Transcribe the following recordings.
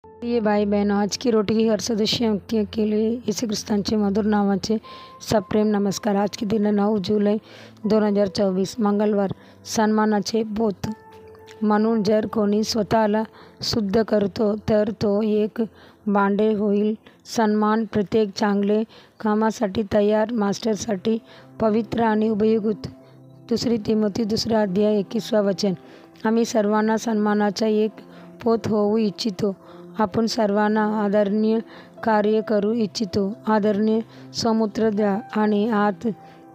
ये भाई बहनों, आज की रोटी की हर सदस्य के लिए यीशु ख्रिस्तांचे मधुर नावाचे सप्रेम नमस्कार। आज के दिन 9 जुलै 2024 मंगळवार। सन्मानाचे बोध म्हणून जर कोणी स्वतःला शुद्ध करतो तर तो एक भांडे होईल, सन्मान प्रत्येक चांगले कामासाठी तयार, मास्टरसाठी पवित्र आणि उपयुक्त। 2 तिमोथी 2 अध्याय 21 वचन। आम्ही सर्वांना सन्मानाचा एक पोत होऊ इच्छितो। आपण सर्वांना आदरणीय कार्य करू इच्छितो। आदरणीय समुद्र द्या आणि आत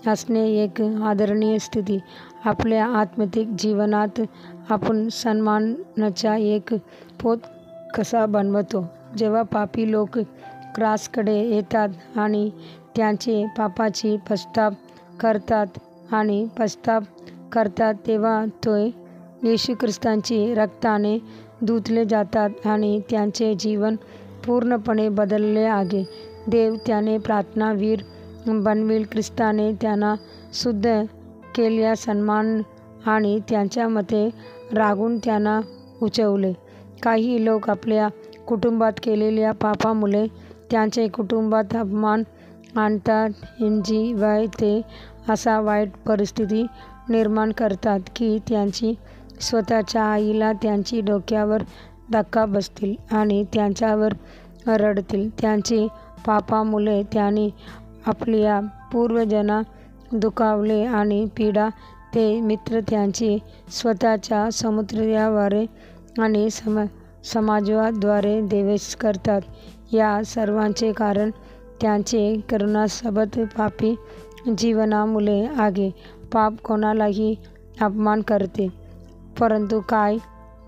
असणे एक आदरणीय स्थिती। आपल्या आत्मिक जीवनात आपण सन्मानाचा एक पोत कसा बनवतो? जेव्हा पापी लोक ख्रिस्ताकडे येतात आणि त्यांचे पापाची पश्चाताप करतात तेव्हा ते येशू ख्रिस्ताच्या रक्ताने धुतले जातात आणि त्यांचे जीवन पूर्णपणे बदलले आहे। देव त्याने प्रार्थनावीर बनविले। ख्रिस्ताने त्यांना शुद्ध केले, सन्मान आणि त्यांच्यामध्ये राहून त्यांना उचलले। काही लोक आपल्या कुटुंबात केलेल्या पापामुळे त्यांच्या कुटुंबात अपमान आणतात, शिवाय ते अशा वाईट परिस्थिती निर्माण करतात की त्यांची स्वतःच्या आईला त्यांच्या डोक्यावर धक्का बसतील आणि त्यांच्यावर रडतील। त्यांच्या पापामुळे त्यांनी आपल्या पूर्वजांना दुखावले आणि पीडा ते मित्र त्यांचे स्वतःच्या समुदायाद्वारे आणि समाजाद्वारे द्वेष करतात। या सर्वांचे कारण त्यांचे करुणासंपन्न पापी जीवनामुळे आहे। पाप कोणालाही अपमान करते, परंतु काय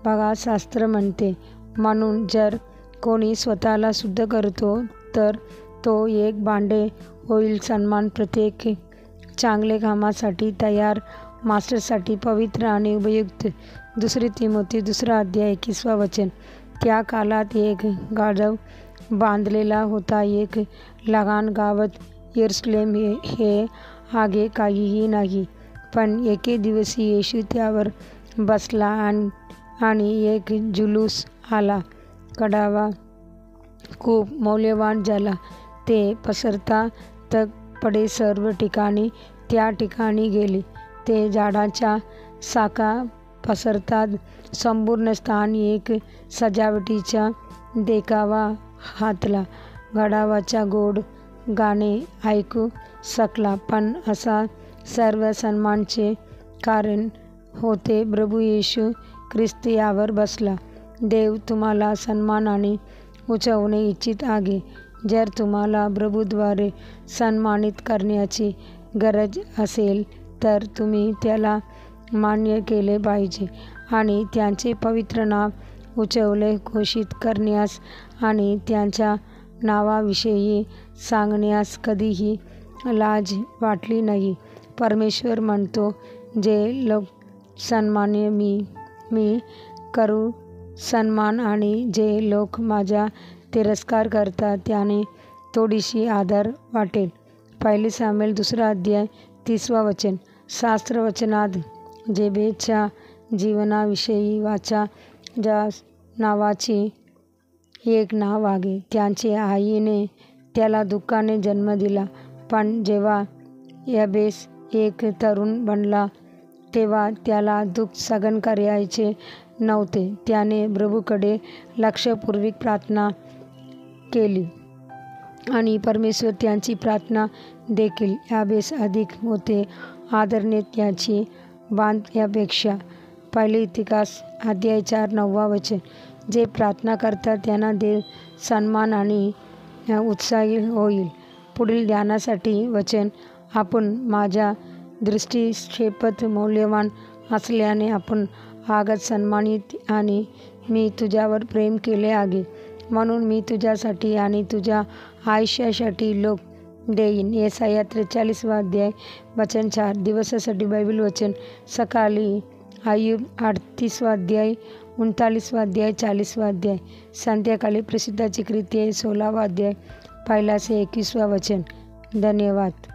बघा, शास्त्र म्हणते, म्हणून जर कोणी स्वतःला शुद्ध करतो तर तो एक भांडे होईल, सन्मान प्रत्येक चांगले कामासाठी तयार, मास्टरसाठी पवित्र आणि उपयुक्त। 2 तिमोथी 2 अध्याय 21 वचन। त्या काळात एक गाढव बांधलेला होता, एक लहान गावात यरूशलेम हे आगे काहीही नाही। पण एके दिवशी येशू त्यावर बसला आणि एक जुलूस आला। गाढवा खूप मौल्यवान झाला। ते पसरता पडे सर्व ठिकाणी त्या ठिकाणी गेले। ते झाडाच्या शाखा पसरतात, संपूर्ण स्थान एक सजावटीचा देखावा घातला। गाढवाचा गोड गाणे ऐकू शकला, पण असा सर्व सन्मानाचे कारण होते प्रभू येशू ख्रिस्त यावर बसला। देव तुम्हाला सन्मानाने उचलणे इच्छित आहे। जर तुम्हाला प्रभूद्वारे सन्मानित करण्याची गरज असेल तर तुम्ही त्याला मान्य केले पाहिजे आणि त्यांचे पवित्र नाव उचलले घोषित करण्यास आणि त्यांच्या नावाविषयी सांगण्यास कधीही लाज वाटली नाही। परमेश्वर म्हणतो, जे लोक सन्मान्य मी करू सन्मान आणि जे लोक माझा तिरस्कार करतात त्यांना थोडीशी आदर वाटेल। 1 सामुएल 2 अध्याय 30 वचन। शास्त्र वचनात जेबेच्या जीवनाविषयी वाचा, ज्या नावाचे एक नाव आहे। त्याच्या आईने त्याला दुःखाने जन्म दिला, पण जेव्हा याबेस एक तरुण बनला तेव्हा त्याला दुःख सहन करायचे नव्हते। त्याने प्रभूकडे लक्षपूर्वक प्रार्थना केली आणि परमेश्वर त्याची प्रार्थना देखील याबेस अधिक होते आदरणे त्याची बांधण्यापेक्षा। 1 इतिहास अध्याय 4 9 वचन। जे प्रार्थना करतात त्यांना देव सन्मान आणि उत्साही होईल। पुढील ध्यानासाठी वचन। आपण माझ्या दृष्टीक्षेपात मौल्यवान असल्याने आपण आगत सन्मानित आणि मी तुझ्यावर प्रेम केले आहे, म्हणून मी तुझ्यासाठी आणि तुझ्या आयुष्यासाठी लोक देईन। येसाया 43 अध्याय वचन 4। दिवसासाठी बायबल वचन। सकाळी अय्यूब 38 अध्याय 39 अध्याय 40 अध्याय। संध्याकाळी प्रसिद्धाची कृत्ये 16 अध्याय 1 से 21 वचन। धन्यवाद।